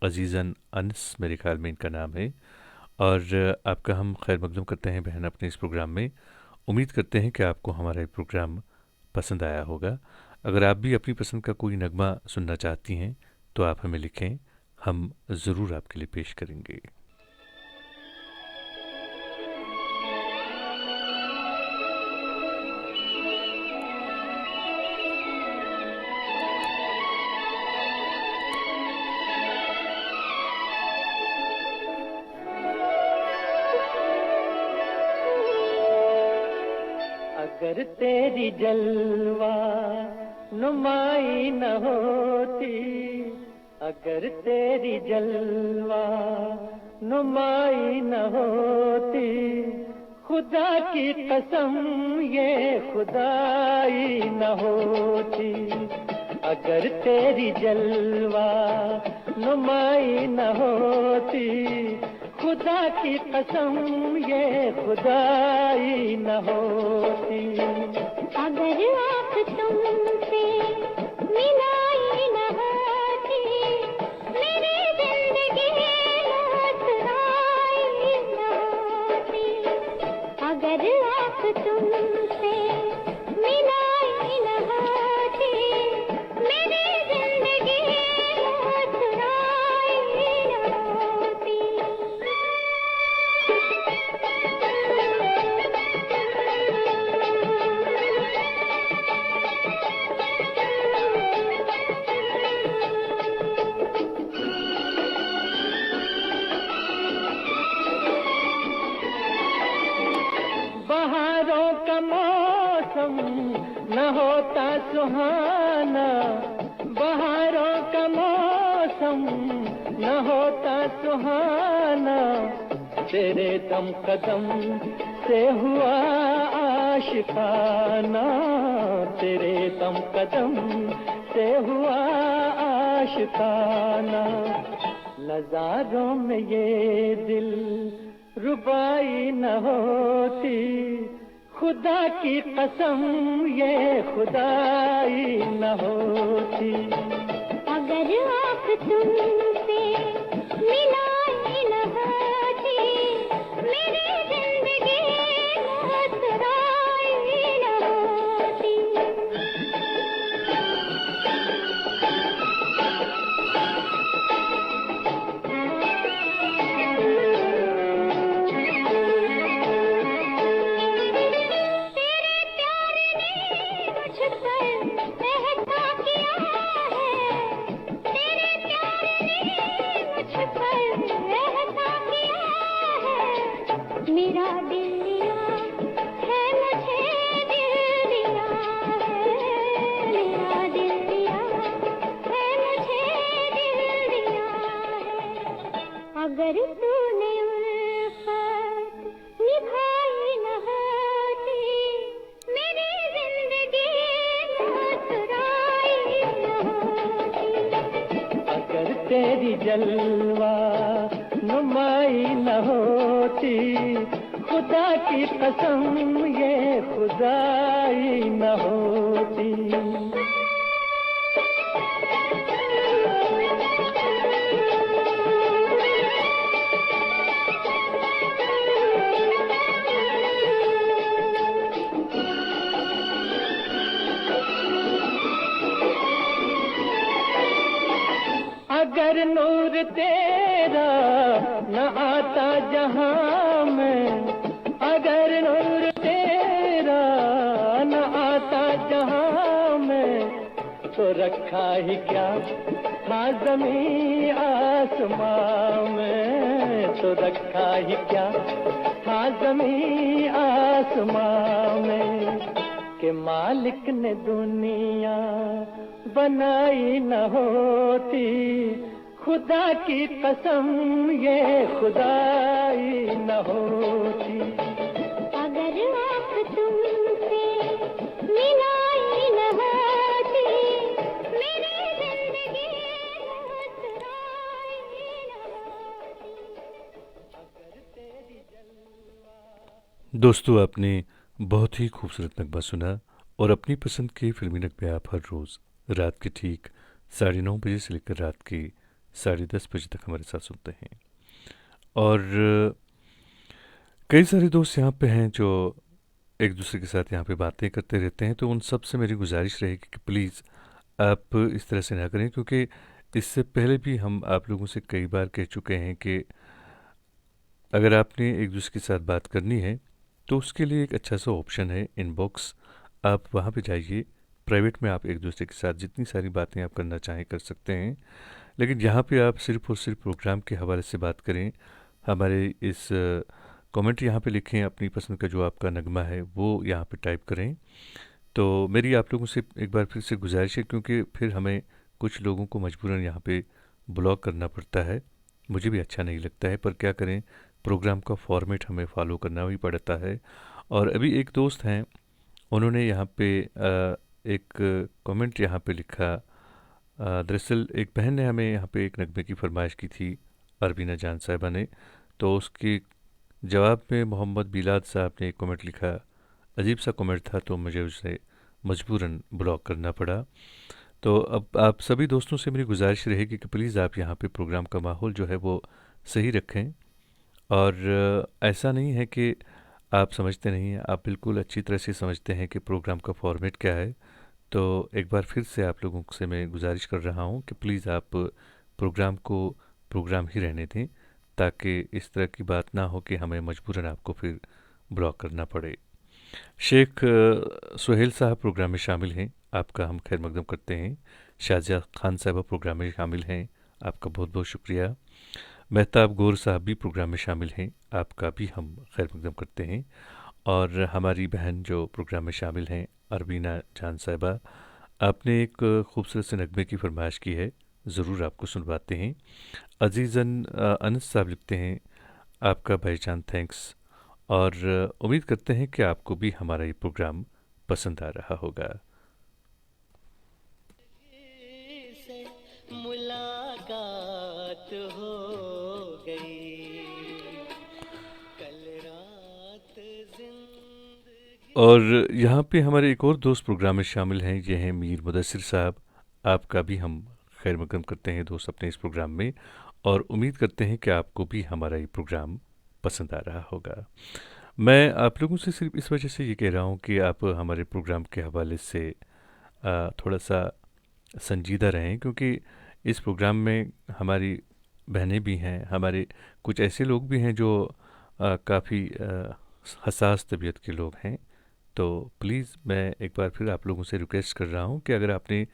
अजीज़न अनस मेरे ख्याल में इनका नाम है। और आपका हम खैर मकदम करते हैं बहन अपने इस प्रोग्राम में। उम्मीद करते हैं कि आपको हमारा ये प्रोग्राम पसंद आया होगा। अगर आप भी अपनी पसंद का कोई नगमा सुनना चाहती हैं तो आप हमें लिखें, हम ज़रूर आपके लिए पेश करेंगे। अगर तेरी जलवा नुमाई न होती, अगर तेरी जलवा नुमाई न होती, खुदा की कसम ये खुदाई न होती। अगर तेरी जलवा नुमाई न होती, खुदा की कसम ये खुदाई न होती। अगर आँख तुमसे मिलाई न होती, मेरी जिंदगी मुस्कुराई न होती। अगर आँख तुमसे मिलाई न होती, मेरी जिंदगी मुस्कुराई न होती। बहारों का मौसम न होता सुहाना, बहारों का मौसम न होता सुहाना, तेरे दम कदम से हुआ आशिकाना, तेरे दम कदम से हुआ आशिकाना। नजारों में ये दिल रुबाई न होती, खुदा की कसम ये खुदाई न होती। अगर आँख तुमसे मिलाई न होती, मेरी जिंदगी मुस्कुराई न होती। मेरा दिल दिया है, मुझे दिल दिया है, मेरा दिल दिया है, मुझे दिल दिया है। अगर तूने उल्फत निभाई न होती, मेरी जिंदगी मुस्कुराई न होती। अगर तेरी जलवा नुमाई न होती, खुदा की कसम ये खुदाई न होती। अगर नूर तेरा न आता जहां में, अगर नूर तेरा न आता जहां में, तो रखा ही क्या था ज़मीं आसमां में, तो रखा ही क्या था ज़मीं आसमां में, कि मालिक ने दुनिया बनाई न होती, खुदा की कसम ये खुदाई न होती। अगर आँख तुमसे मिलाई न होती, मेरी जिंदगी मुस्कुराई न होती। दोस्तों, आपने बहुत ही खूबसूरत नगमा सुना और अपनी पसंद के फिल्मी नगमे आप हर रोज़ रात के ठीक 9:30 बजे से लेकर रात के 10:30 बजे तक हमारे साथ सुनते हैं। और कई सारे दोस्त यहाँ पे हैं जो एक दूसरे के साथ यहाँ पे बातें करते रहते हैं, तो उन सब से मेरी गुजारिश रहेगी कि प्लीज़ आप इस तरह से ना करें, क्योंकि इससे पहले भी हम आप लोगों से कई बार कह चुके हैं कि अगर आपने एक दूसरे के साथ बात करनी है तो उसके लिए एक अच्छा सा ऑप्शन है इनबॉक्स। आप वहाँ पे जाइए, प्राइवेट में आप एक दूसरे के साथ जितनी सारी बातें आप करना चाहें कर सकते हैं, लेकिन यहाँ पे आप सिर्फ़ और सिर्फ प्रोग्राम के हवाले से बात करें। हमारे इस कमेंट यहाँ पे लिखें, अपनी पसंद का जो आपका नगमा है वो यहाँ पे टाइप करें। तो मेरी आप लोगों से एक बार फिर से गुजारिश है, क्योंकि फिर हमें कुछ लोगों को मजबूरन यहाँ पे ब्लॉक करना पड़ता है, मुझे भी अच्छा नहीं लगता है, पर क्या करें, प्रोग्राम का फॉर्मेट हमें फॉलो करना भी पड़ता है। और अभी एक दोस्त हैं, उन्होंने यहाँ पे एक कमेंट यहाँ पे लिखा। दरअसल एक बहन ने हमें यहाँ पे एक नगमे की फरमाइश की थी, अरबीना जान साहिबा ने, तो उसके जवाब में मोहम्मद बिलाद साहब ने एक कमेंट लिखा। अजीब सा कमेंट था, तो मुझे उसे मजबूरन ब्लॉक करना पड़ा। तो अब आप सभी दोस्तों से मेरी गुजारिश रहेगी कि प्लीज़ आप यहाँ पे प्रोग्राम का माहौल जो है वो सही रखें। और ऐसा नहीं है कि आप समझते नहीं हैं, आप बिल्कुल अच्छी तरह से समझते हैं कि प्रोग्राम का फॉर्मेट क्या है। तो एक बार फिर से आप लोगों से मैं गुजारिश कर रहा हूँ कि प्लीज़ आप प्रोग्राम को प्रोग्राम ही रहने दें, ताकि इस तरह की बात ना हो कि हमें मजबूरन आपको फिर ब्लॉक करना पड़े। शेख सुहेल साहब प्रोग्राम में शामिल हैं, आपका हम खैर मकदम करते हैं। शाजिया खान साहबा प्रोग्राम में शामिल हैं, आपका बहुत बहुत शुक्रिया। मेहताब गौर साहब भी प्रोग्राम में शामिल हैं, आपका भी हम खैर मकदम करते हैं। और हमारी बहन जो प्रोग्राम में शामिल हैं, अरबीना जान साहिबा, आपने एक खूबसूरत से नगमे की फरमाइश की है, ज़रूर आपको सुनवाते हैं। अजीज़न अनस साहब लिखते हैं, आपका भाईजान थैंक्स, और उम्मीद करते हैं कि आपको भी हमारा ये प्रोग्राम पसंद आ रहा होगा। मुलाकात हो गई कल रात जिंदगी। और यहाँ पे हमारे एक और दोस्त प्रोग्राम में शामिल हैं, ये हैं मीर मुदस्सिर साहब, आपका भी हम खैर मकदम करते हैं दोस्त अपने इस प्रोग्राम में, और उम्मीद करते हैं कि आपको भी हमारा ये प्रोग्राम पसंद आ रहा होगा। मैं आप लोगों से सिर्फ इस वजह से ये कह रहा हूँ कि आप हमारे प्रोग्राम के हवाले से थोड़ा सा संजीदा रहें, क्योंकि इस प्रोग्राम में हमारी बहनें भी हैं, हमारे कुछ ऐसे लोग भी हैं जो काफ़ी हसास तबीयत के लोग हैं। तो प्लीज़ मैं एक बार फिर आप लोगों से रिक्वेस्ट कर रहा हूँ कि अगर आपने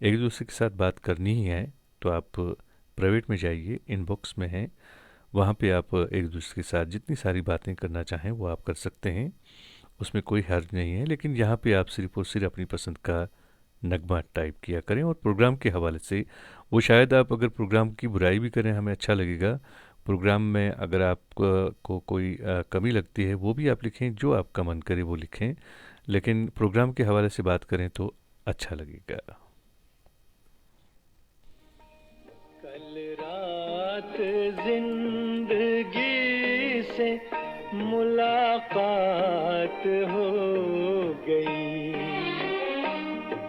एक दूसरे के साथ बात करनी ही है तो आप प्राइवेट में जाइए, इनबॉक्स में हैं, वहाँ पे आप एक दूसरे के साथ जितनी सारी बातें करना चाहें वो आप कर सकते हैं, उसमें कोई हर्ज नहीं है। लेकिन यहाँ पे आप सिर्फ और सिर्फ अपनी पसंद का नगमा टाइप किया करें, और प्रोग्राम के हवाले से वो शायद आप अगर प्रोग्राम की बुराई भी करें हमें अच्छा लगेगा। प्रोग्राम में अगर आपको कोई कमी लगती है वो भी आप लिखें, जो आपका मन करे वो लिखें, लेकिन प्रोग्राम के हवाले से बात करें तो अच्छा लगेगा। कल रात जिंदगी से मुलाकात हो गई,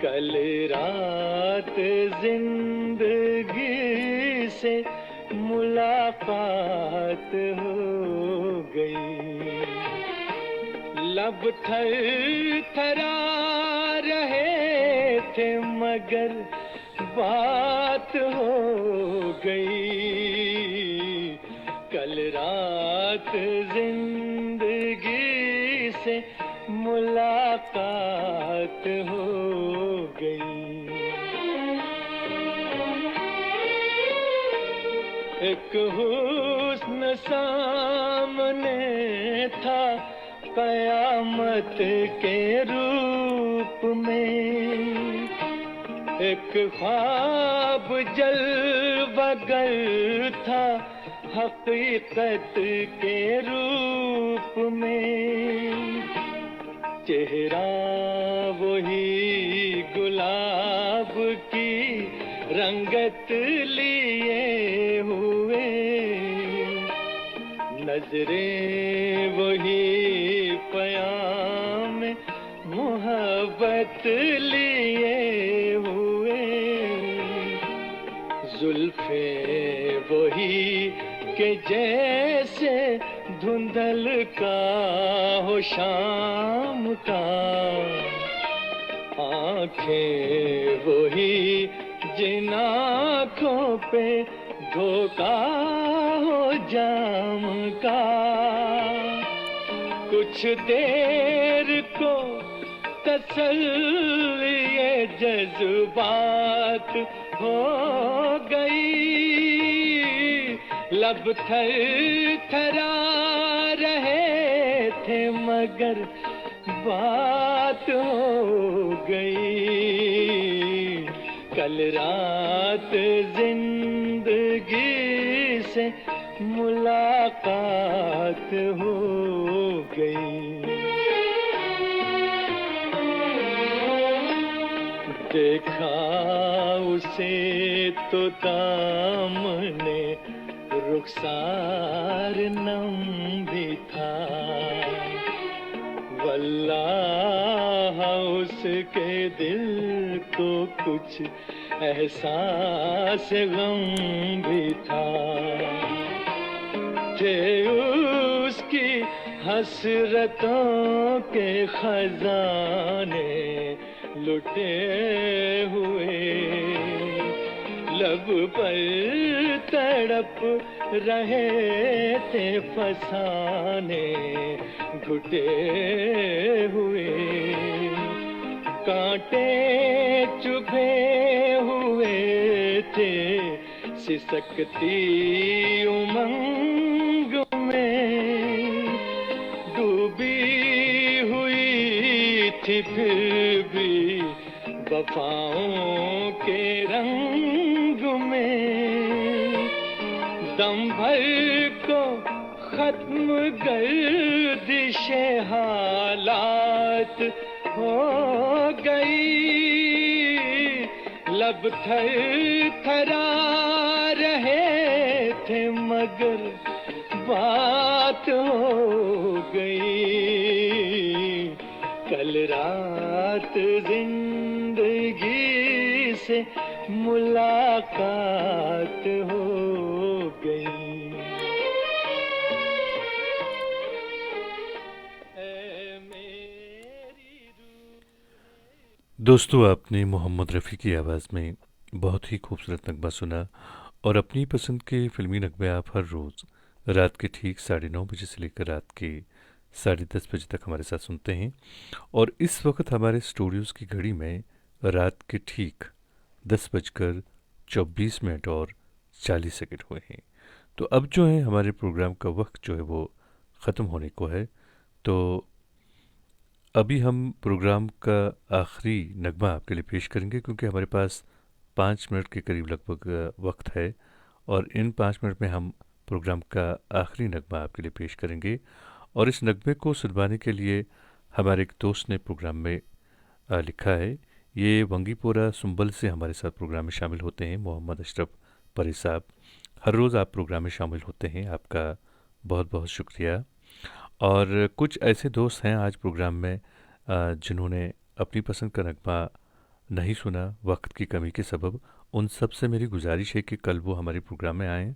कल रात जिंदगी से मुलाकात हो गई। लब थर थरा रहे थे मगर बात हो गई, कल रात जिंदगी से मुलाकात हो गई। एक हुस्न सामने था कयामत के रूप में, एक ख्वाब जलवगर था हकीकत के रूप में। चेहरा वही गुलाब की रंगत लिए हुए, नजरें वही पयाम मोहब्बत लिए हुए, जुल्फे वही के जैसे धुंधल का हो शाम का, आंखें वही जिन आँखों पे धोखा हो जाम का। कुछ देर को तसल्ली ये जज्बात हो गई, लब थरथरा रहे थे मगर बात हो गई, कल रात जिंदगी से मुलाकात हो गई। देखा उसे तो दामने रुखसार नम भी था, वल्लाह उसके दिल को कुछ एहसास गम भी था। थे उसकी हसरतों के खजाने लुटे हुए, लब पर तड़प रहे थे फसाने घुटे हुए, कांटे चुभे हुए थे सिसकती उमंग में, डूबी हुई थी फिर भी वफाओं के रंग में, दम भर को खत्म गर्दिशे हालात हो गई, लब थरथरा रहे थे मगर बात हो गई, कल रात जिंदगी से मुलाकात हो गई। दोस्तों, आपने मोहम्मद रफ़ी की आवाज़ में बहुत ही खूबसूरत नगमा सुना और अपनी पसंद के फ़िल्मी नगमे आप हर रोज़ रात के ठीक 9:30 बजे से लेकर रात के 10:30 बजे तक हमारे साथ सुनते हैं। और इस वक्त हमारे स्टूडियोज़ की घड़ी में रात के ठीक 10:24 और 40 सेकंड हुए हैं। तो अब जो है हमारे प्रोग्राम का वक्त जो है वो ख़त्म होने को है। तो अभी हम प्रोग्राम का आखिरी नगमा आपके लिए पेश करेंगे, क्योंकि हमारे पास 5 मिनट के करीब लगभग वक्त है और इन 5 मिनट में हम प्रोग्राम का आखिरी नगमा आपके लिए पेश करेंगे। और इस नगमे को सुनवाने के लिए हमारे एक दोस्त ने प्रोग्राम में लिखा है। ये वंगीपोरा सुंबल से हमारे साथ प्रोग्राम में शामिल होते हैं, मोहम्मद अशरफ परी साहब। हर रोज़ आप प्रोग्राम में शामिल होते हैं, आपका बहुत बहुत शुक्रिया। और कुछ ऐसे दोस्त हैं आज प्रोग्राम में जिन्होंने अपनी पसंद का नगमा नहीं सुना वक्त की कमी के सबब। उन सब से मेरी गुजारिश है कि कल वो हमारे प्रोग्राम में आएँ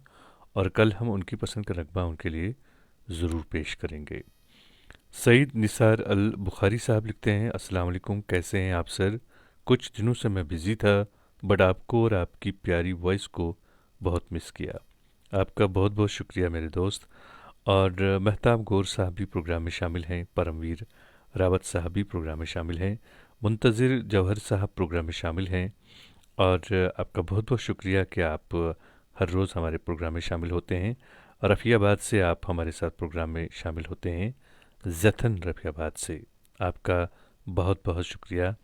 और कल हम उनकी पसंद का नगमा उनके लिए ज़रूर पेश करेंगे। सईद निसार अल बुखारी साहब लिखते हैं, अस्सलाम वालेकुम, कैसे हैं आप सर? कुछ दिनों से मैं बिज़ी था बट आपको और आपकी प्यारी वॉइस को बहुत मिस किया। आपका बहुत बहुत शुक्रिया मेरे दोस्त। और महताब गौर साहब भी प्रोग्राम में शामिल हैं, परमवीर रावत साहब भी प्रोग्राम में शामिल हैं, मुंतज़िर जौहर साहब प्रोग्राम में शामिल हैं। और आपका बहुत बहुत शुक्रिया कि आप हर रोज़ हमारे प्रोग्राम में शामिल होते हैं। रफ़ियाबाद से आप हमारे साथ प्रोग्राम में शामिल होते हैं, जतन रफ़ियाबाद से आपका बहुत बहुत शुक्रिया।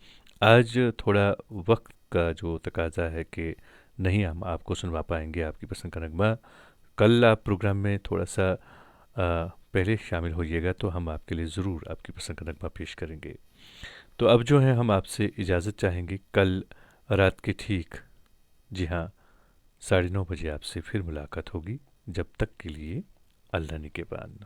आज थोड़ा वक्त का जो तकाजा है कि नहीं हम आपको सुनवा पाएंगे आपकी पसंद का नगमा। कल आप प्रोग्राम में थोड़ा सा पहले शामिल होइएगा तो हम आपके लिए ज़रूर आपकी पसंद का नगमा पेश करेंगे। तो अब जो है हम आपसे इजाज़त चाहेंगे। कल रात के ठीक, जी हाँ, 9:30 बजे आपसे फिर मुलाकात होगी। जब तक के लिए अल्लाह निगहबान।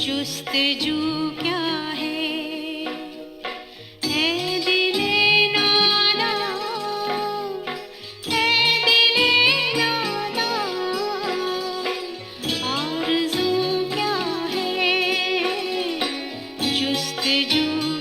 जुस्तजू क्या है दिले नादा, है दिले नादा, आरज़ू क्या है जुस्तजू